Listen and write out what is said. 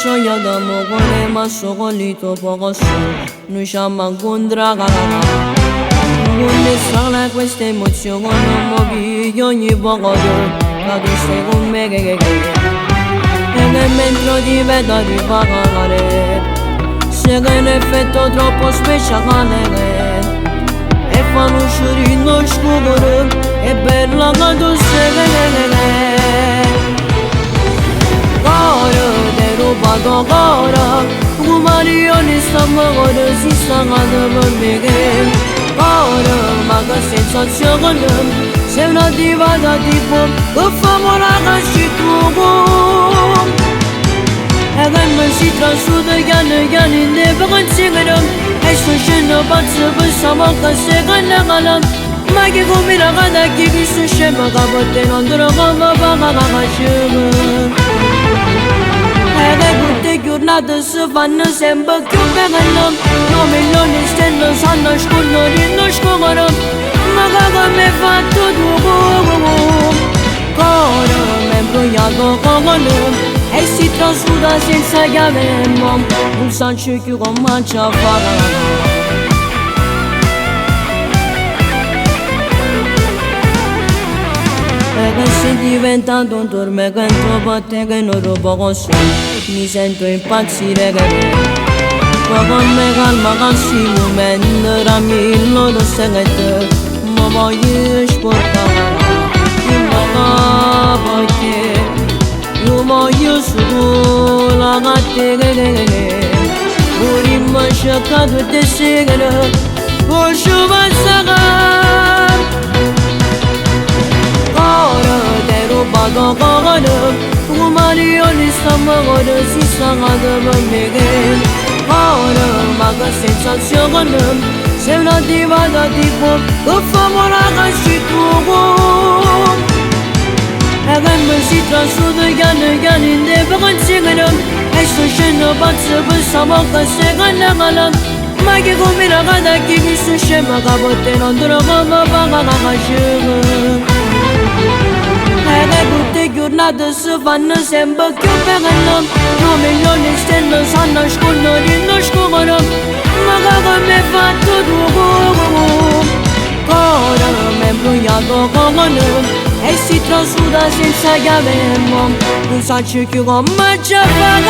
Choyada mogone masogolito pogoso Noi siamo incontrati Gunne sala questa emozione Non movi ogni poco Cado stai con me che E nel mentre ti vedo di pagare Se che un effetto troppo speciale E fanno uscire non scoprire E per la cado se Vado ora, umani ogni stamattina si sta cadendo per me. Ora, ma che sensazione, sei una diva da tipo, che famo la cascitruco. E che mi si trasciuta ghiani in deve conseguire, e sto scendo pazzo per stavolta se che ne cala. Ma che come la gana che mi sto scema, capote non trovo ma paga la cascima. Giornate si fanno sempre più belle Non mi non stendo, sanno scorrere, non scorrere Ma che mi fa tutto Cuore mi è imbrogliato con E si trascura senza chiave Non sa più come ci fare Che sei diventato un tormento per te che non lo posso Mi sento impazzire che con me calma cansi momento Ramillo lo segreto Ma voglio sportare Ma perché Io voglio solo la gatte che Ora mi ha cercato di seguire Voglio passare Vado con umani ogni stamattina si sta cadendo per me Ora, ma che sensazione sei una diva da tipo che famo la cascitruco E che mi si trasciuta ghiani in deve conseguire E sto scendo pazzo per stavolta se che ne cala Ma che come la gana che mi sto scema capote non trovo ma paga la cascima E che tutte giornate si fanno sempre più belle Non mi non stendo, sanno scorrere, non scorrere Ma che mi fa tutto Cuore mi è imbrogliato con E si trascura senza chiave Non sa più come ci fa